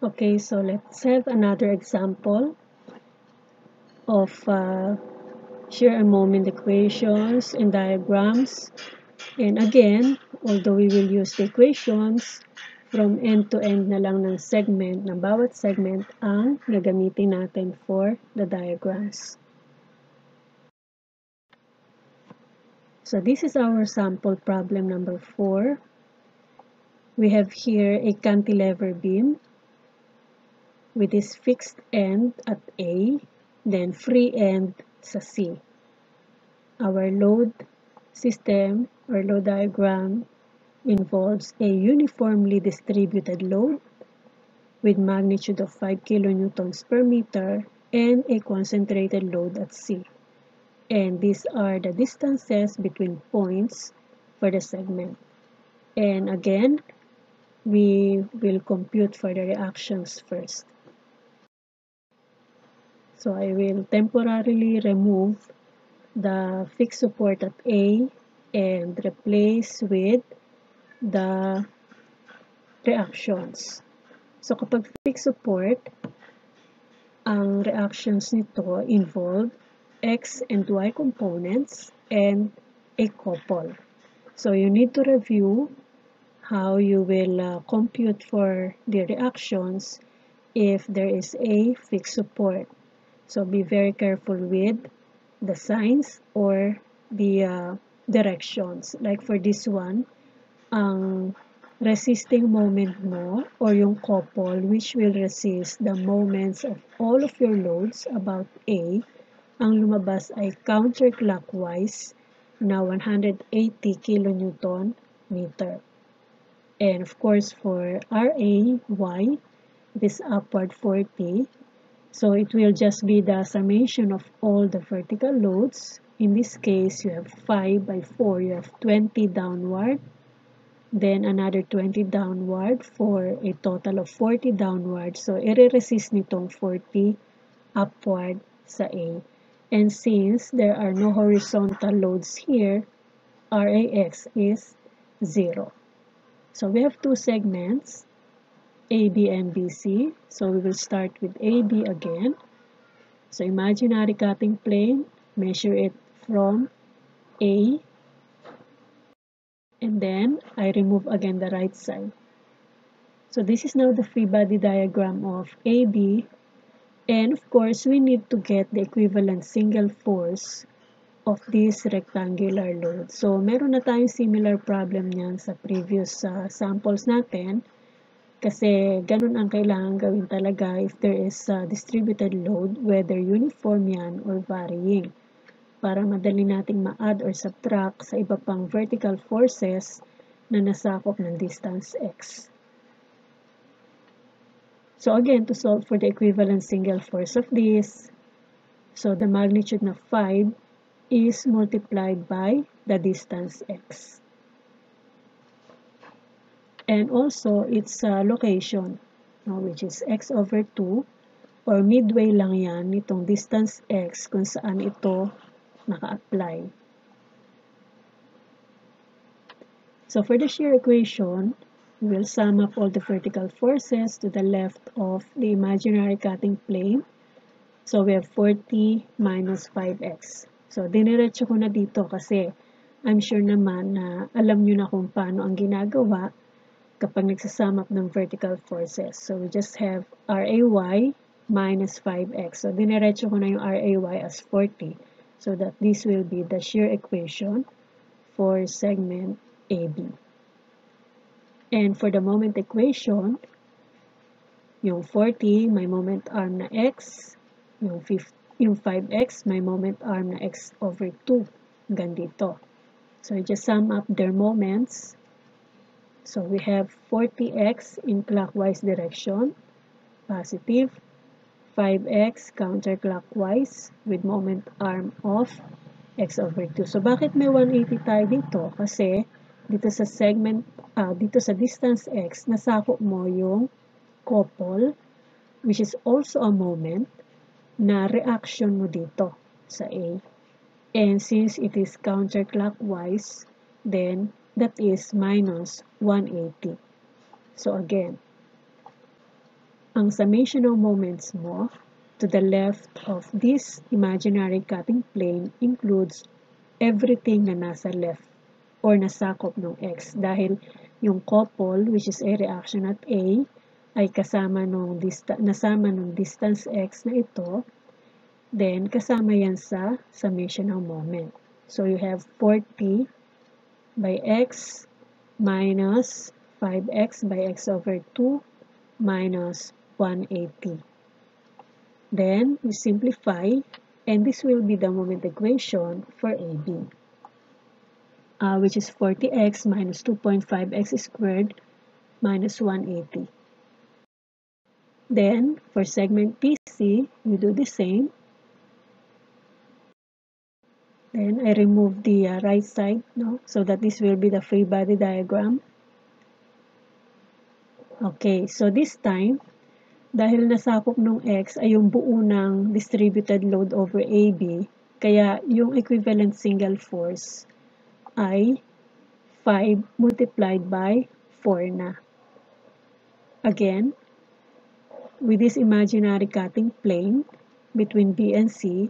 Okay, so let's have another example of shear and moment equations and diagrams. And again, although we will use the equations, from end to end na lang ng segment, ng bawat segment ang gagamitin natin for the diagrams. So this is our sample problem number 4. We have here a cantilever beam with this fixed end at A, then free end sa C. Our load system or load diagram involves a uniformly distributed load with magnitude of 5 kilonewtons per meter and a concentrated load at C. And these are the distances between points for the segment. And again, we will compute for the reactions first. So I will temporarily remove the fixed support at A and replace with the reactions. So kapag fixed support, ang reactions nito involve X and Y components and a couple. So you need to review how you will compute for the reactions if there is a fixed support. So be very careful with the signs or the directions. Like for this one, ang resisting moment mo or yung couple which will resist the moments of all of your loads about A, ang lumabas ay counterclockwise na 180 kilonewton meter. And of course for RA, Y, it is upward 40. So it will just be the summation of all the vertical loads. In this case, you have 5 by 4, you have 20 downward, then another 20 downward for a total of 40 downward. So i-resist nitong 40 upward sa A. And since there are no horizontal loads here, RAX is 0. So we have two segments, AB and BC. So we will start with AB again. So imaginary cutting plane, measure it from A, and then I remove again the right side. So this is now the free body diagram of AB, and of course we need to get the equivalent single force of this rectangular load. So meron na tayong similar problem niyan sa previous samples natin. Kasi ganun ang kailangan gawin talaga if there is a distributed load, whether uniform yan or varying, para madali nating ma-add or subtract sa iba pang vertical forces na nasakop ng distance x. So again, to solve for the equivalent single force of this, so the magnitude na 5 is multiplied by the distance x. And also its location, which is x over 2, or midway lang yan nitong distance x kung saan ito naka-apply. So for the shear equation, we will sum up all the vertical forces to the left of the imaginary cutting plane. So we have 40 minus 5x. So diniretso ko na dito kasi I'm sure naman na alam nyo na kung paano ang ginagawa kapag nagsasum up ng vertical forces. So we just have RAY minus 5x. So diniretso ko na yung RAY as 40. So that this will be the shear equation for segment AB. And for the moment equation, yung 40, may moment arm na x. Yung 5x, may moment arm na x over 2. Hanggang dito. So we just sum up their moments. So we have 40x in clockwise direction, positive, 5x counterclockwise with moment arm of x over 2. So bakit may 180 tayo dito? Kasi dito sa segment, dito sa distance x, nasakop mo yung couple, which is also a moment na reaction mo dito sa A. And since it is counterclockwise, then that is minus 180. So again, ang summation ng moments mo to the left of this imaginary cutting plane includes everything na nasa left or nasakop ng x dahil yung couple, which is a reaction at A, ay nasama nung distance x na ito, then kasama yan sa summation ng moment. So you have 40 by x minus 5x by x over 2 minus 180. Then we simplify, and this will be the moment equation for AB, which is 40x minus 2.5x squared minus 180. Then, for segment BC, you do the same. Then, I remove the right side, so that this will be the free body diagram. Okay, so this time, dahil nasakop ng x ay yung buo ng distributed load over AB, kaya yung equivalent single force ay 5 multiplied by 4 na. Again, with this imaginary cutting plane between B and C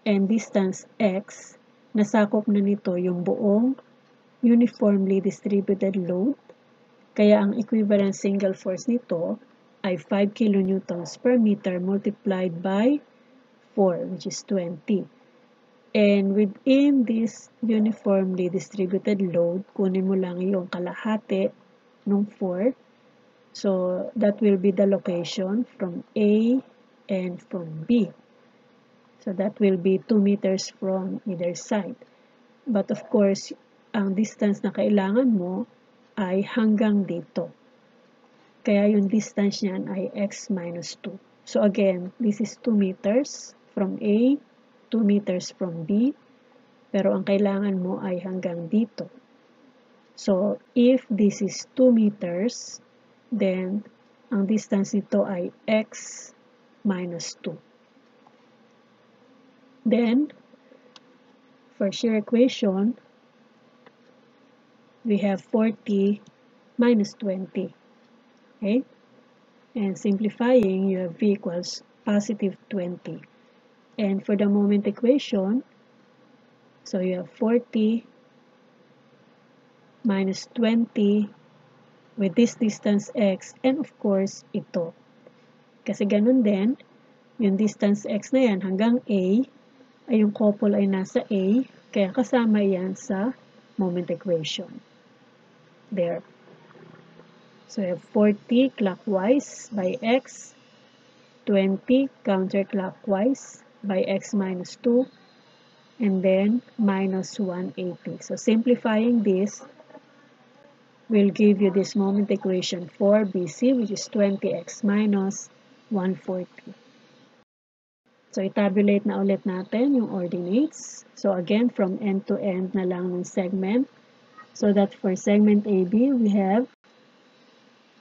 and distance x, nasakop na nito yung buong uniformly distributed load, kaya ang equivalent single force nito ay 5 kilonewtons per meter multiplied by 4, which is 20. And within this uniformly distributed load, kunin mo lang yung kalahati ng 4. So that will be the location from A and from B. So that will be 2 meters from either side. But of course, ang distance na kailangan mo ay hanggang dito. Kaya yung distance niyan ay x minus 2. So again, this is 2 meters from A, 2 meters from B, pero ang kailangan mo ay hanggang dito. So if this is 2 meters, then ang distance nito ay x minus 2. Then, for shear equation, we have 40 minus 20. Okay? And simplifying, you have V equals positive 20. And for the moment equation, so you have 40 minus 20 with this distance x, and of course, ito. Kasi ganun din, yung distance x na yan hanggang A, ay yung couple ay nasa A, kaya kasama yan sa moment equation. There. So you have 40 clockwise by x, 20 counterclockwise by x minus 2, and then minus 180. So simplifying this, will give you this moment equation for BC, which is 20x minus 140. So, itabulate na ulit natin yung ordinates. So, again, from end to end na lang ng segment. So, that for segment AB, we have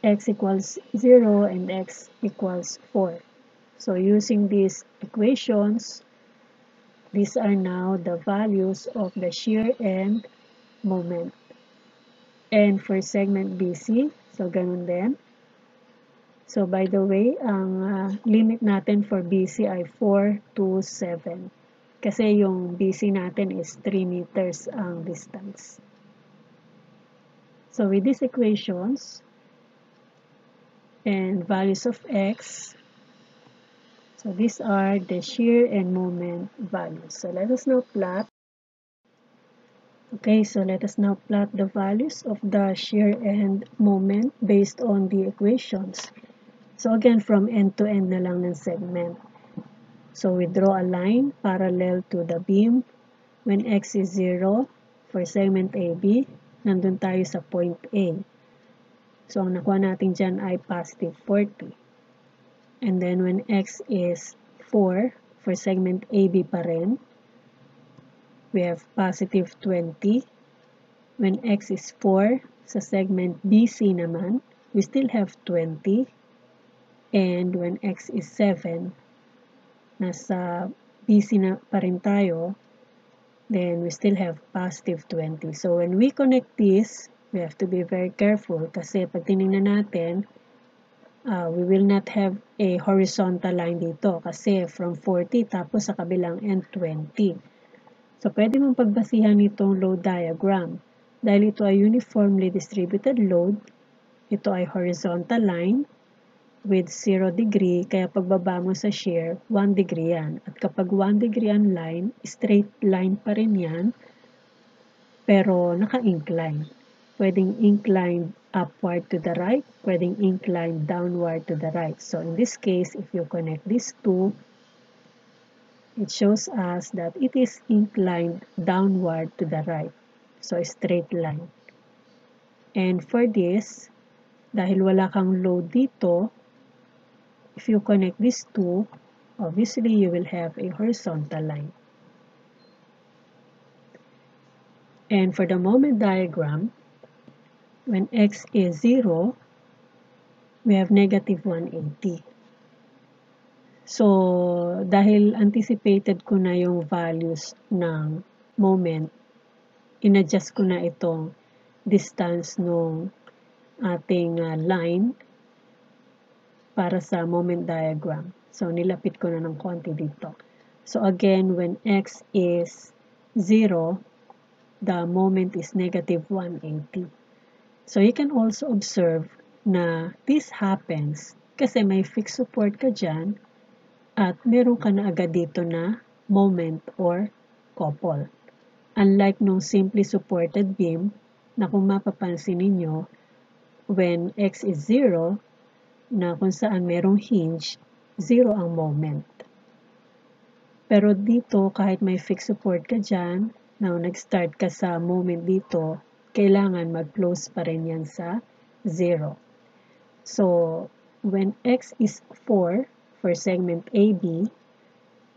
x equals 0 and x equals 4. So, using these equations, these are now the values of the shear and moment. And for segment BC, so ganun din. So by the way, ang limit natin for BC ay 4 to 7. Kasi yung BC natin is 3 meters ang distance. So with these equations and values of x, so these are the shear and moment values. So let us now plot. Okay, so let us now plot the values of the shear and moment based on the equations. So again, from end to end na lang ng segment. So we draw a line parallel to the beam. When x is 0, for segment AB, nandun tayo sa point A. So ang nakuha natin dyan ay positive 40. And then when x is 4, for segment AB pa rin, we have positive 20. When x is 4, sa segment BC naman, we still have 20. And when x is 7, nasa BC na pa rin tayo, then we still have positive 20. So when we connect this, we have to be very careful kasi pag tinignan natin, we will not have a horizontal line dito kasi from 40 tapos sa kabilang end 20. So, pwede mong pagbasihan itong load diagram. Dahil ito ay uniformly distributed load, ito ay horizontal line with 0 degree, kaya pagbaba mo sa shear, 1 degree yan. At kapag 1 degree ang line, straight line pa rin yan, pero naka-incline. Pwedeng inclined upward to the right, pwedeng inclined downward to the right. So, in this case, if you connect these two, it shows us that it is inclined downward to the right. So, straight line. And for this, dahil wala kang load dito, if you connect these two, obviously you will have a horizontal line. And for the moment diagram, when x is 0, we have negative 180. So, dahil anticipated ko na yung values ng moment, in-adjust ko na itong distance ng ating line para sa moment diagram. So, nilapit ko na ng konti dito. So, again, when x is 0, the moment is negative 180. So, you can also observe na this happens kasi may fixed support ka dyan at meron ka na agad dito na moment or couple. Unlike nung simply supported beam na kung mapapansin ninyo, when x is 0, na kung saan merong hinge, 0 ang moment. Pero dito, kahit may fixed support ka dyan, na nag-start ka sa moment dito, kailangan mag-close pa rin yan sa 0. So, when x is 4 for segment AB,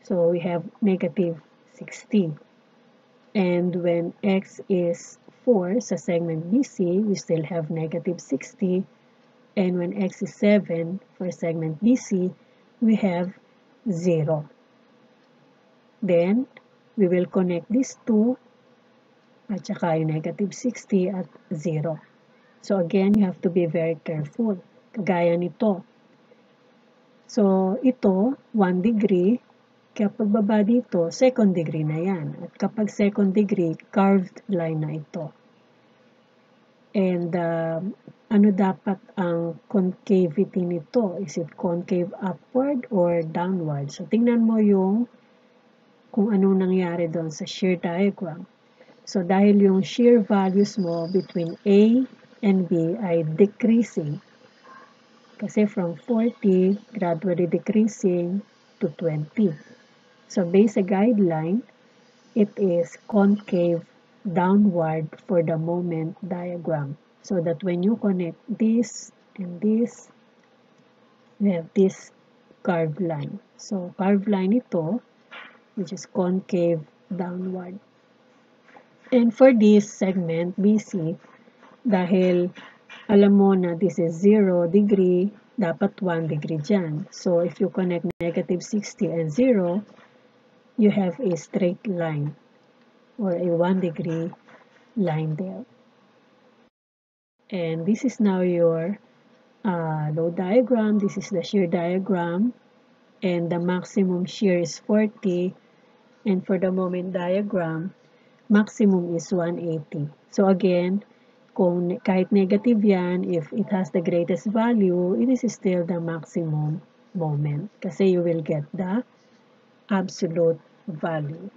so we have negative 60. And when x is 4 sa segment BC, we still have negative 60. And when x is 7 for segment BC, we have 0. Then, we will connect these two at saka yung negative 60 at 0. So again, you have to be very careful. Kagaya nito. So, ito, 1 degree. Kaya pagbaba dito, second degree na yan. At kapag second degree, carved line na ito. And ano dapat ang concavity nito? Is it concave upward or downward? So, tingnan mo yung kung anong nangyari doon sa shear diagram. So, dahil yung shear values mo between A and B ay decreasing. Kasi from 40, gradually decreasing to 20. So, based sa guideline, it is concave downward for the moment diagram. So that when you connect this and this, we have this curved line. So, curved line ito, which is concave downward. And for this segment, BC, dahil alam mo na this is 0 degree, dapat 1 degree dyan. So, if you connect negative 60 and 0, you have a straight line or a 1 degree line there. And this is now your load diagram. This is the shear diagram. And the maximum shear is 40. And for the moment diagram, maximum is 180. So again, kung kahit negative yan, if it has the greatest value, it is still the maximum moment. Kasi you will get the absolute value.